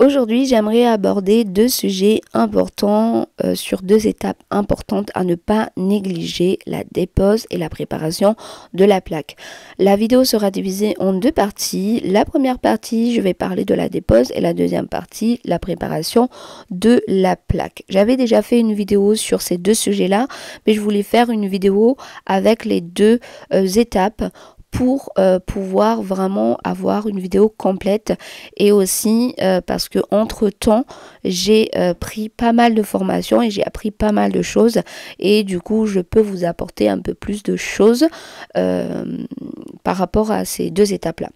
Aujourd'hui, j'aimerais aborder deux sujets importants sur deux étapes importantes à ne pas négliger, la dépose et la préparation de la plaque. La vidéo sera divisée en deux parties. La première partie, je vais parler de la dépose et la deuxième partie, la préparation de la plaque. J'avais déjà fait une vidéo sur ces deux sujets-là, mais je voulais faire une vidéo avec les deux étapes pour pouvoir vraiment avoir une vidéo complète et aussi parce que entre temps j'ai pris pas mal de formations et j'ai appris pas mal de choses et du coup je peux vous apporter un peu plus de choses par rapport à ces deux étapes là.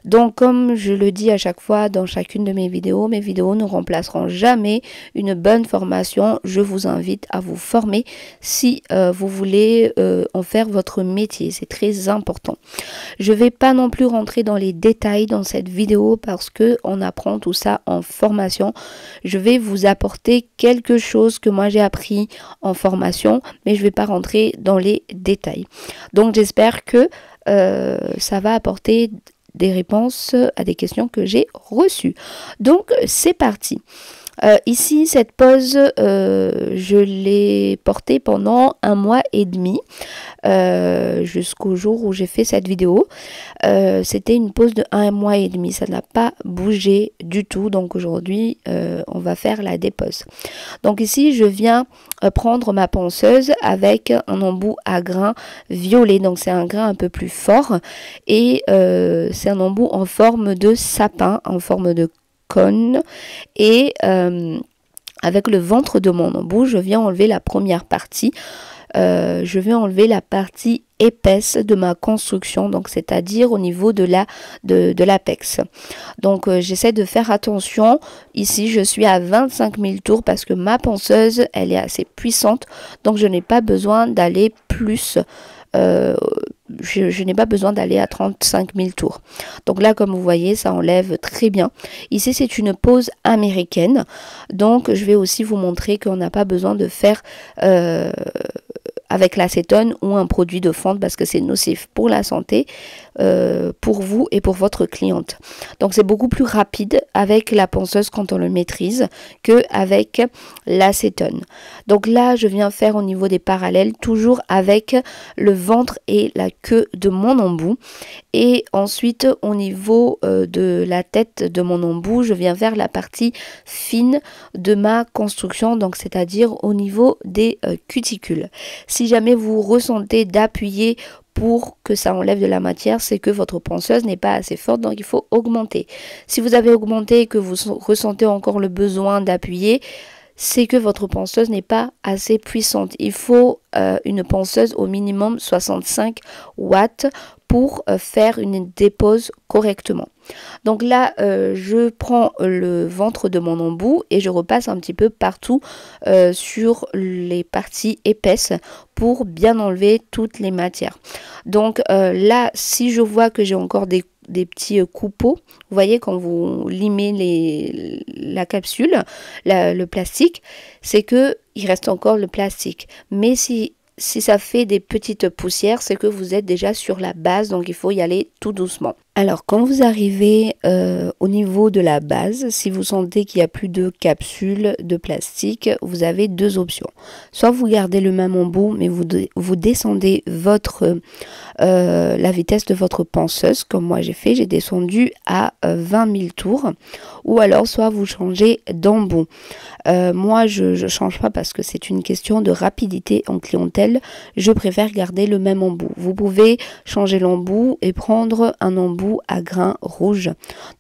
Donc comme je le dis à chaque fois dans chacune de mes vidéos ne remplaceront jamais une bonne formation. Je vous invite à vous former si vous voulez en faire votre métier, c'est très important. Je vais pas non plus rentrer dans les détails dans cette vidéo parce que on apprend tout ça en formation. Je vais vous apporter quelque chose que moi j'ai appris en formation, mais je vais pas rentrer dans les détails. Donc j'espère que ça va apporter des réponses à des questions que j'ai reçues. Donc c'est parti. Ici, cette pose, je l'ai portée pendant 1 mois et demi, jusqu'au jour où j'ai fait cette vidéo. C'était une pose de 1 mois et demi, ça n'a pas bougé du tout. Donc aujourd'hui, on va faire la dépose. Donc ici, je viens prendre ma ponceuse avec un embout à grain violet. Donc c'est un grain un peu plus fort et c'est un embout en forme de sapin, en forme de cône et avec le ventre de mon embout, je viens enlever la première partie. Je vais enlever la partie épaisse de ma construction, donc c'est-à-dire au niveau de l'apex. Donc j'essaie de faire attention. Ici je suis à 25 000 tours parce que ma ponceuse elle est assez puissante, donc je n'ai pas besoin d'aller plus. Je n'ai pas besoin d'aller à 35 000 tours. Donc là, comme vous voyez, ça enlève très bien. Ici, c'est une pose américaine. Donc, je vais aussi vous montrer qu'on n'a pas besoin de faire avec l'acétone ou un produit de fonte parce que c'est nocif pour la santé, pour vous et pour votre cliente. Donc c'est beaucoup plus rapide avec la ponceuse quand on le maîtrise que avec l'acétone. Donc là je viens faire au niveau des parallèles toujours avec le ventre et la queue de mon embout et ensuite au niveau de la tête de mon embout je viens faire la partie fine de ma construction, donc c'est-à-dire au niveau des cuticules. Si jamais vous ressentez d'appuyer pour que ça enlève de la matière, c'est que votre ponceuse n'est pas assez forte, donc il faut augmenter. Si vous avez augmenté et que vous ressentez encore le besoin d'appuyer, c'est que votre ponceuse n'est pas assez puissante. Il faut une ponceuse au minimum 65 watts pour faire une dépose correctement. Donc là, je prends le ventre de mon embout et je repasse un petit peu partout sur les parties épaisses pour bien enlever toutes les matières. Donc là, si je vois que j'ai encore des petits coupeaux, vous voyez quand vous limez la capsule, le plastique, c'est que il reste encore le plastique. Mais si ça fait des petites poussières, c'est que vous êtes déjà sur la base, donc il faut y aller tout doucement. Alors quand vous arrivez au niveau de la base, si vous sentez qu'il n'y a plus de capsules de plastique, vous avez deux options. Soit vous gardez le même embout, mais vous descendez la vitesse de votre ponceuse, comme moi j'ai fait, j'ai descendu à 20 000 tours. Ou alors soit vous changez d'embout. Moi je change pas parce que c'est une question de rapidité en clientèle. Je préfère garder le même embout. Vous pouvez changer l'embout et prendre un embout à grains rouge.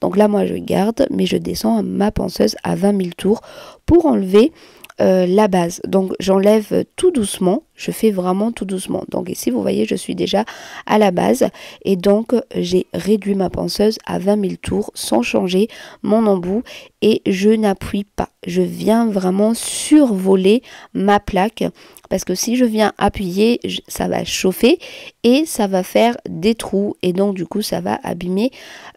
Donc là moi je garde, mais je descends ma ponceuse à 20 000 tours pour enlever la base. Donc j'enlève tout doucement, je fais vraiment tout doucement. Donc ici vous voyez je suis déjà à la base et donc j'ai réduit ma ponceuse à 20 000 tours sans changer mon embout et je n'appuie pas. Je viens vraiment survoler ma plaque parce que si je viens appuyer, ça va chauffer et ça va faire des trous et donc du coup ça va abîmer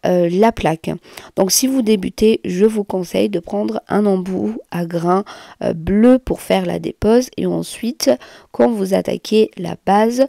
la plaque. Donc si vous débutez, je vous conseille de prendre un embout à grains bleu pour faire la dépose et ensuite quand vous attaquez la base,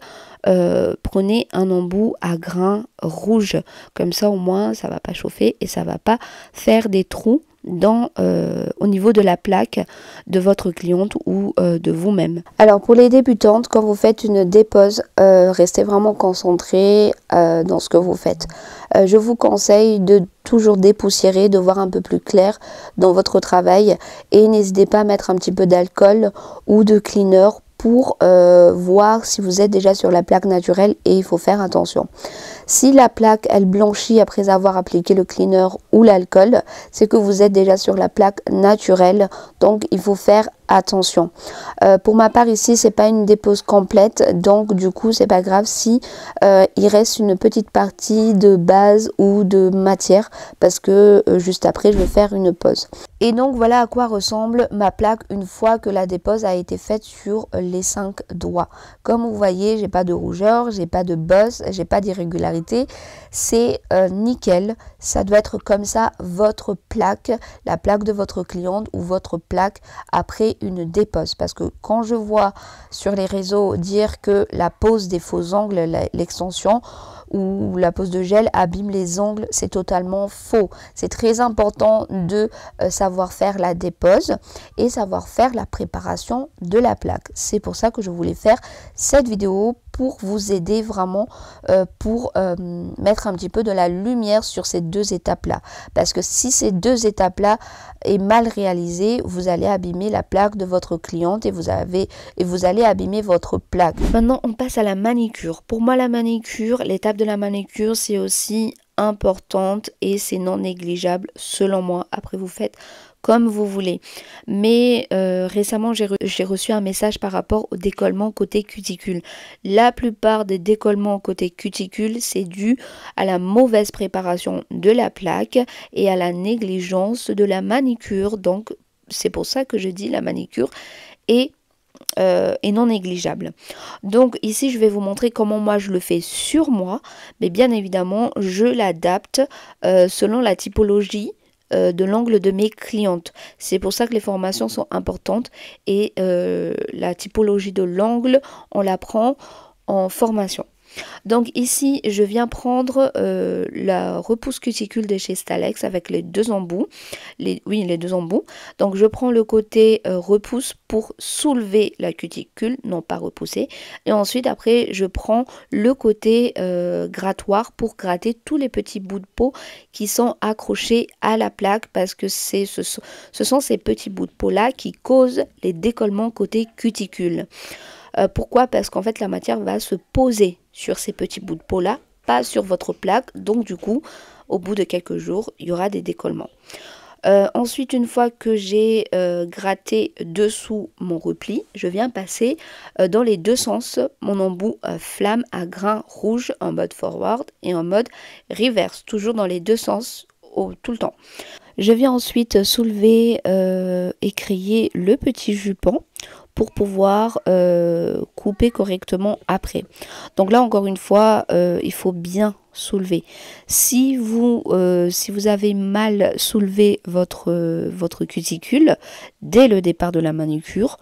prenez un embout à grains rouge, comme ça au moins ça va pas chauffer et ça va pas faire des trous au niveau de la plaque de votre cliente ou de vous-même. Alors pour les débutantes, quand vous faites une dépose, restez vraiment concentré dans ce que vous faites. Je vous conseille de toujours dépoussiérer, de voir un peu plus clair dans votre travail et n'hésitez pas à mettre un petit peu d'alcool ou de cleaner pour voir si vous êtes déjà sur la plaque naturelle, et il faut faire attention. Si la plaque elle blanchit après avoir appliqué le cleaner ou l'alcool, c'est que vous êtes déjà sur la plaque naturelle, donc il faut faire attention. Pour ma part ici c'est pas une dépose complète, donc du coup c'est pas grave si il reste une petite partie de base ou de matière, parce que juste après je vais faire une pause. Et donc voilà à quoi ressemble ma plaque une fois que la dépose a été faite sur les 5 doigts. Comme vous voyez, j'ai pas de rougeur, j'ai pas de bosse, j'ai pas d'irrégularité, c'est nickel. Ça doit être comme ça votre plaque, la plaque de votre cliente ou votre plaque après une dépose. Parce que quand je vois sur les réseaux dire que la pose des faux ongles, l'extension ou la pose de gel abîme les ongles, c'est totalement faux. C'est très important de savoir faire la dépose et savoir faire la préparation de la plaque. C'est pour ça que je voulais faire cette vidéo, pour vous aider vraiment, pour mettre un petit peu de la lumière sur ces deux étapes-là. Parce que si ces deux étapes-là est mal réalisées, vous allez abîmer la plaque de votre cliente et vous allez abîmer votre plaque. Maintenant, on passe à la manicure. Pour moi, la manicure, l'étape de la manicure, c'est aussi importante et c'est non négligeable selon moi. Après, vous faites comme vous voulez. Mais récemment, j'ai reçu un message par rapport au décollement côté cuticule. La plupart des décollements côté cuticule, c'est dû à la mauvaise préparation de la plaque et à la négligence de la manicure. Donc, c'est pour ça que je dis la manicure est non négligeable. Donc ici je vais vous montrer comment moi je le fais sur moi, mais bien évidemment je l'adapte selon la typologie de l'angle de mes clientes. C'est pour ça que les formations sont importantes et la typologie de l'angle on l'apprend en formation. Donc ici je viens prendre la repousse cuticule de chez Stalex avec les deux embouts, les deux embouts. Donc je prends le côté repousse pour soulever la cuticule, non pas repousser, et ensuite après je prends le côté grattoir pour gratter tous les petits bouts de peau qui sont accrochés à la plaque, parce que ce sont ces petits bouts de peau là qui causent les décollements côté cuticule. Pourquoi? Parce qu'en fait la matière va se poser sur ces petits bouts de peau là, pas sur votre plaque, donc du coup au bout de quelques jours il y aura des décollements. Ensuite, une fois que j'ai gratté dessous mon repli, je viens passer dans les deux sens mon embout flamme à grain rouge en mode forward et en mode reverse, toujours dans les deux sens tout le temps. Je viens ensuite soulever et créer le petit jupon pour pouvoir couper correctement après. Donc là encore une fois il faut bien soulever. Si vous avez mal soulevé votre cuticule dès le départ de la manucure,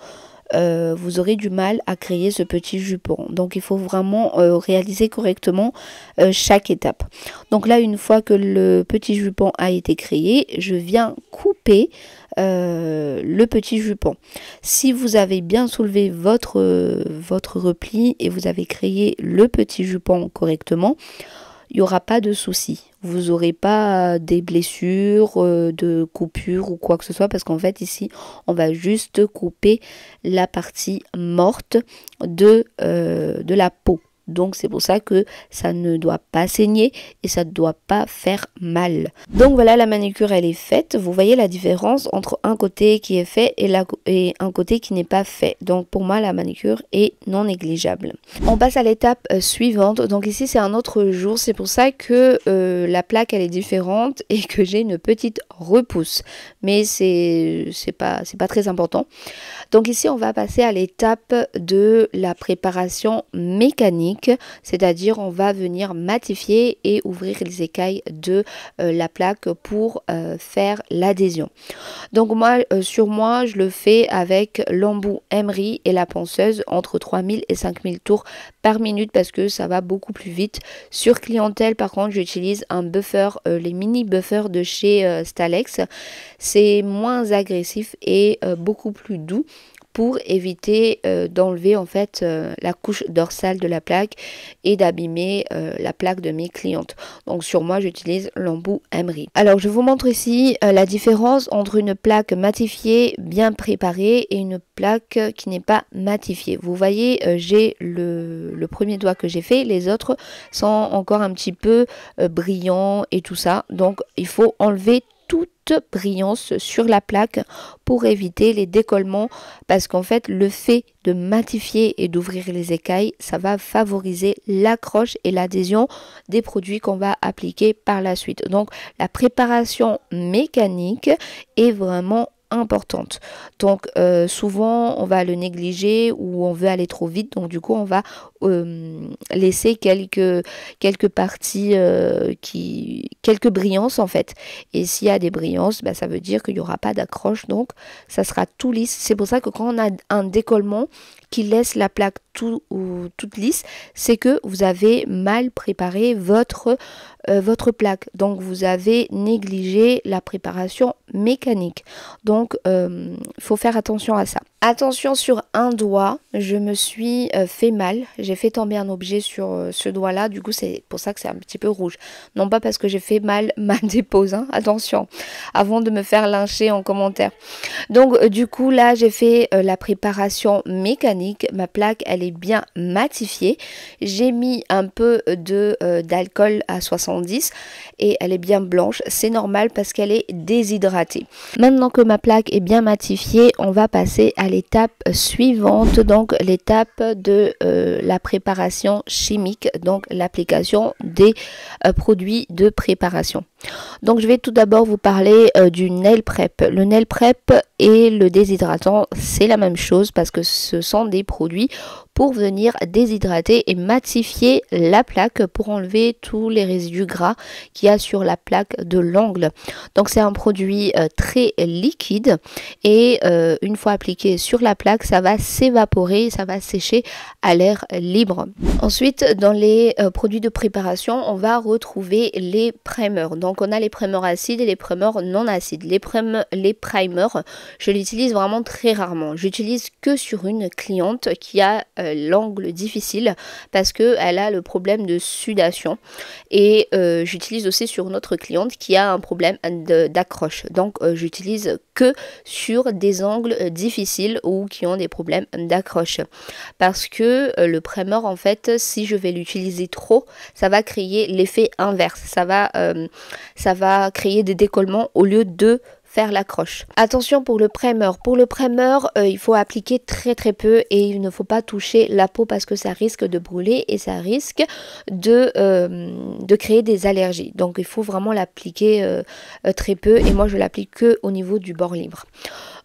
vous aurez du mal à créer ce petit jupon. Donc il faut vraiment réaliser correctement chaque étape. Donc là, une fois que le petit jupon a été créé, je viens couper le petit jupon. Si vous avez bien soulevé votre repli et vous avez créé le petit jupon correctement, il n'y aura pas de souci. Vous n'aurez pas des blessures, de coupures ou quoi que ce soit, parce qu'en fait ici on va juste couper la partie morte de la peau. Donc c'est pour ça que ça ne doit pas saigner et ça ne doit pas faire mal. Donc voilà, la manucure elle est faite. Vous voyez la différence entre un côté qui est fait et un côté qui n'est pas fait. Donc pour moi la manucure est non négligeable. On passe à l'étape suivante. Donc ici c'est un autre jour. C'est pour ça que la plaque elle est différente et que j'ai une petite repousse. Mais c'est pas très important. Donc ici on va passer à l'étape de la préparation mécanique. mécanique, c'est-à-dire on va venir matifier et ouvrir les écailles de la plaque pour faire l'adhésion. Donc moi, sur moi, je le fais avec l'embout Emery et la ponceuse entre 3000 et 5000 tours par minute parce que ça va beaucoup plus vite. Sur clientèle, par contre, j'utilise un buffer, les mini buffers de chez Stalex. C'est moins agressif et beaucoup plus doux pour éviter d'enlever en fait la couche dorsale de la plaque et d'abîmer la plaque de mes clientes. Donc sur moi, j'utilise l'embout Emery. Alors je vous montre ici la différence entre une plaque matifiée bien préparée et une plaque qui n'est pas matifiée. Vous voyez, j'ai le premier doigt que j'ai fait, les autres sont encore un petit peu brillants et tout ça. Donc il faut enlever toute brillance sur la plaque pour éviter les décollements parce qu'en fait le fait de matifier et d'ouvrir les écailles, ça va favoriser l'accroche et l'adhésion des produits qu'on va appliquer par la suite. Donc la préparation mécanique est vraiment importante. Donc souvent on va le négliger ou on veut aller trop vite, donc du coup on va laisser quelques parties quelques brillances en fait, et s'il y a des brillances, bah, ça veut dire qu'il n'y aura pas d'accroche, donc ça sera tout lisse. C'est pour ça que quand on a un décollement qui laisse la plaque toute lisse, c'est que vous avez mal préparé votre plaque, donc vous avez négligé la préparation mécanique. Donc il faut faire attention à ça. Attention, sur un doigt, je me suis fait mal. J'ai fait tomber un objet sur ce doigt-là. Du coup, c'est pour ça que c'est un petit peu rouge. Non pas parce que j'ai fait mal ma dépose. Hein. Attention, avant de me faire lyncher en commentaire. Donc, du coup, là, j'ai fait la préparation mécanique. Ma plaque, elle est bien matifiée. J'ai mis un peu d'alcool à 70 et elle est bien blanche. C'est normal parce qu'elle est déshydratée. Maintenant que ma plaque est bien matifiée, on va passer à l'étape suivante, donc l'étape de la préparation chimique, donc l'application des produits de préparation. Donc je vais tout d'abord vous parler du nail prep. Le nail prep et le déshydratant, c'est la même chose parce que ce sont des produits pour venir déshydrater et matifier la plaque pour enlever tous les résidus gras qu'il y a sur la plaque de l'ongle. Donc c'est un produit très liquide et une fois appliqué sur la plaque, ça va s'évaporer, ça va sécher à l'air libre. Ensuite, dans les produits de préparation, on va retrouver les primers. Donc on a les primers acides et les primers non acides. Les primers, je l'utilise vraiment très rarement. J'utilise que sur une cliente qui a l'angle difficile parce qu'elle a le problème de sudation, et j'utilise aussi sur une autre cliente qui a un problème d'accroche. Donc j'utilise que sur des angles difficiles ou qui ont des problèmes d'accroche, parce que le primer, en fait, si je vais l'utiliser trop, ça va créer l'effet inverse, ça va créer des décollements au lieu de faire l'accroche. Attention pour le primer. Pour le primer, il faut appliquer très peu et il ne faut pas toucher la peau parce que ça risque de brûler et ça risque de créer des allergies. Donc il faut vraiment l'appliquer très peu, et moi je l'applique que au niveau du bord libre.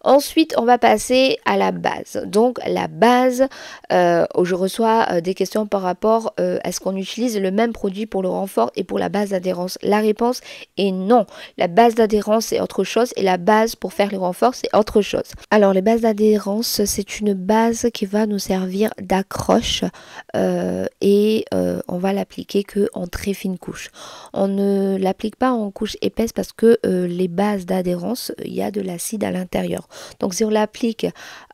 Ensuite, on va passer à la base. Donc la base, je reçois des questions par rapport à ce qu'on utilise le même produit pour le renfort et pour la base d'adhérence. La réponse est non. La base d'adhérence c'est autre chose et la base pour faire le renfort c'est autre chose. Alors les bases d'adhérence, c'est une base qui va nous servir d'accroche et on va l'appliquer que en très fine couche. On ne l'applique pas en couche épaisse parce que les bases d'adhérence, il y a de l'acide à l'intérieur. Donc si on l'applique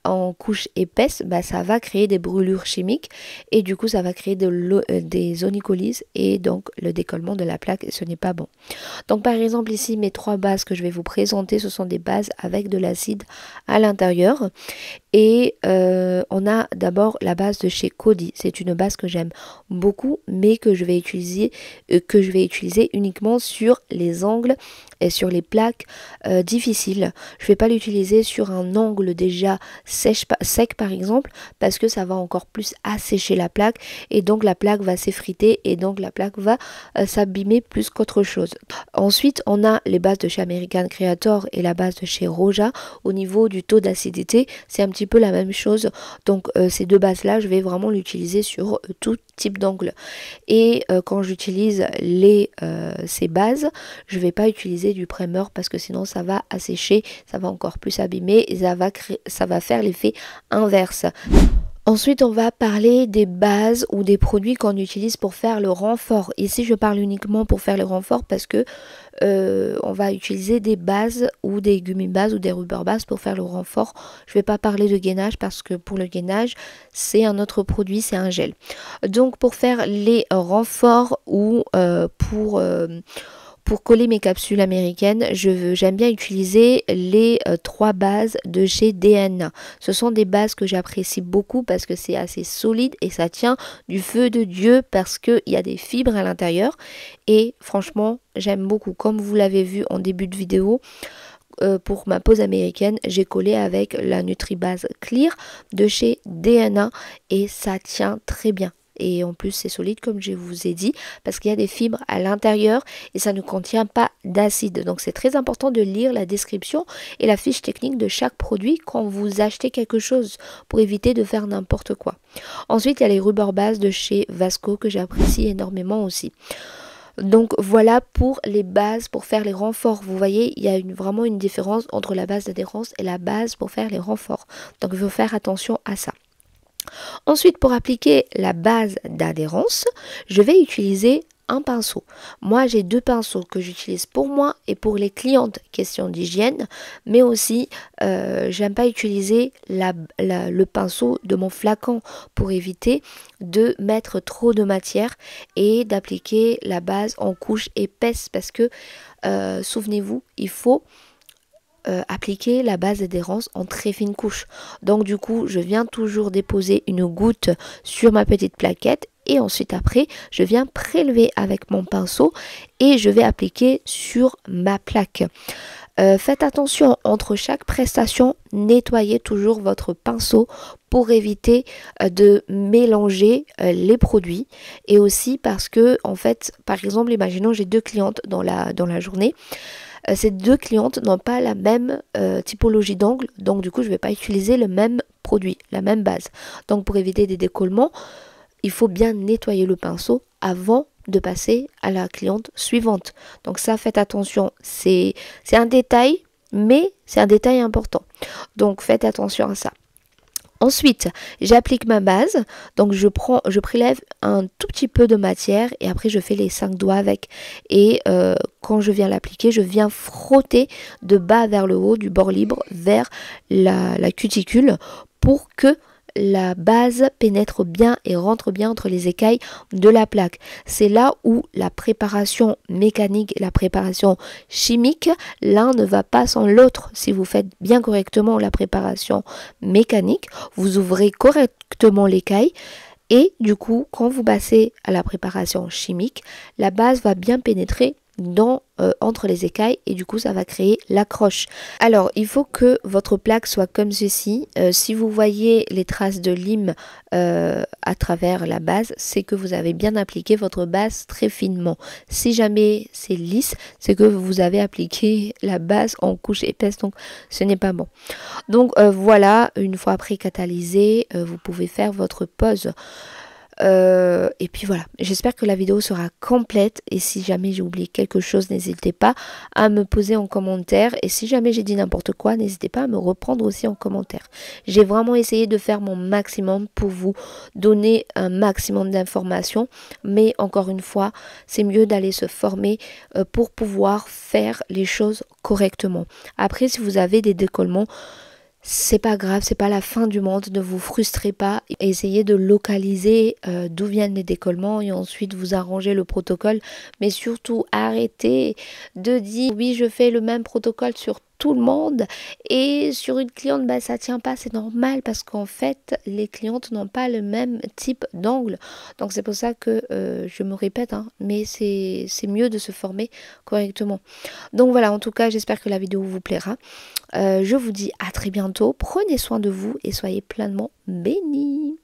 en couche épaisse, bah, ça va créer des brûlures chimiques et du coup ça va créer des onycholyses et donc le décollement de la plaque, et ce n'est pas bon. Donc par exemple ici mes trois bases que je vais vous présenter, ce sont des bases avec de l'acide à l'intérieur, et on a d'abord la base de chez Coty. C'est une base que j'aime beaucoup mais que je vais utiliser uniquement sur les angles et sur les plaques difficiles. Je ne vais pas l'utiliser sur un angle déjà sec par exemple, parce que ça va encore plus assécher la plaque et donc la plaque va s'effriter et donc la plaque va s'abîmer plus qu'autre chose. Ensuite, on a les bases de chez American Creator et la base de chez Roja. Au niveau du taux d'acidité, c'est un petit peu la même chose. Donc ces deux bases là, je vais vraiment l'utiliser sur tout type d'angle. Et quand j'utilise ces bases, je vais pas utiliser du primer parce que sinon ça va assécher, ça va encore plus abîmer et ça va faire l'effet inverse. Ensuite, on va parler des bases ou des produits qu'on utilise pour faire le renfort. Ici, je parle uniquement pour faire le renfort parce que on va utiliser des bases ou des gummy bases ou des rubber bases pour faire le renfort. Je ne vais pas parler de gainage parce que pour le gainage, c'est un autre produit, c'est un gel. Donc, pour faire les renforts ou pour coller mes capsules américaines, j'aime bien utiliser les 3 bases de chez DNA. Ce sont des bases que j'apprécie beaucoup parce que c'est assez solide et ça tient du feu de Dieu parce qu'il y a des fibres à l'intérieur. Et franchement, j'aime beaucoup. Comme vous l'avez vu en début de vidéo, pour ma pose américaine, j'ai collé avec la NutriBase Clear de chez DNA et ça tient très bien. Et en plus c'est solide comme je vous ai dit parce qu'il y a des fibres à l'intérieur et ça ne contient pas d'acide. Donc c'est très important de lire la description et la fiche technique de chaque produit quand vous achetez quelque chose pour éviter de faire n'importe quoi. Ensuite il y a les rubber bases de chez Vasco que j'apprécie énormément aussi. Donc voilà pour les bases pour faire les renforts. Vous voyez, il y a vraiment une différence entre la base d'adhérence et la base pour faire les renforts. Donc il faut faire attention à ça. Ensuite, pour appliquer la base d'adhérence, je vais utiliser un pinceau. Moi, j'ai 2 pinceaux que j'utilise pour moi et pour les clientes, question d'hygiène, mais aussi, j'aime pas utiliser le pinceau de mon flacon pour éviter de mettre trop de matière et d'appliquer la base en couche épaisse parce que, souvenez-vous, il faut appliquer la base d'adhérence en très fine couche. Donc du coup, je viens toujours déposer une goutte sur ma petite plaquette et ensuite après, je viens prélever avec mon pinceau et je vais appliquer sur ma plaque. Faites attention entre chaque prestation, nettoyez toujours votre pinceau pour éviter de mélanger les produits et aussi parce que en fait, par exemple, imaginons j'ai 2 clientes dans la journée. Ces 2 clientes n'ont pas la même typologie d'angle, donc du coup je ne vais pas utiliser le même produit, la même base. Donc pour éviter des décollements, il faut bien nettoyer le pinceau avant de passer à la cliente suivante. Donc ça, faites attention, c'est un détail, mais c'est un détail important. Donc faites attention à ça. Ensuite, j'applique ma base, donc je prélève un tout petit peu de matière et après je fais les 5 doigts avec. Et quand je viens l'appliquer, je viens frotter de bas vers le haut, du bord libre vers la cuticule pour que la base pénètre bien et rentre bien entre les écailles de la plaque. C'est là où la préparation mécanique et la préparation chimique, l'un ne va pas sans l'autre. Si vous faites bien correctement la préparation mécanique, vous ouvrez correctement l'écaille et du coup, quand vous passez à la préparation chimique, la base va bien pénétrer entre les écailles et du coup ça va créer l'accroche. Alors il faut que votre plaque soit comme ceci. Si vous voyez les traces de lime à travers la base, c'est que vous avez bien appliqué votre base très finement. Si jamais c'est lisse, c'est que vous avez appliqué la base en couche épaisse, donc ce n'est pas bon. Donc voilà, une fois après catalysé, vous pouvez faire votre pose. Et puis voilà, j'espère que la vidéo sera complète et si jamais j'ai oublié quelque chose, n'hésitez pas à me poser en commentaire et si jamais j'ai dit n'importe quoi, n'hésitez pas à me reprendre aussi en commentaire. J'ai vraiment essayé de faire mon maximum pour vous donner un maximum d'informations, mais encore une fois, c'est mieux d'aller se former pour pouvoir faire les choses correctement. Après, si vous avez des décollements, c'est pas grave, c'est pas la fin du monde, ne vous frustrez pas, essayez de localiser d'où viennent les décollements et ensuite vous arrangez le protocole, mais surtout arrêtez de dire oui je fais le même protocole sur tout le monde. Et sur une cliente, bah, ça tient pas, c'est normal parce qu'en fait, les clientes n'ont pas le même type d'angle. Donc c'est pour ça que je me répète, hein, mais c'est mieux de se former correctement. Donc voilà, en tout cas, j'espère que la vidéo vous plaira. Je vous dis à très bientôt. Prenez soin de vous et soyez pleinement bénis.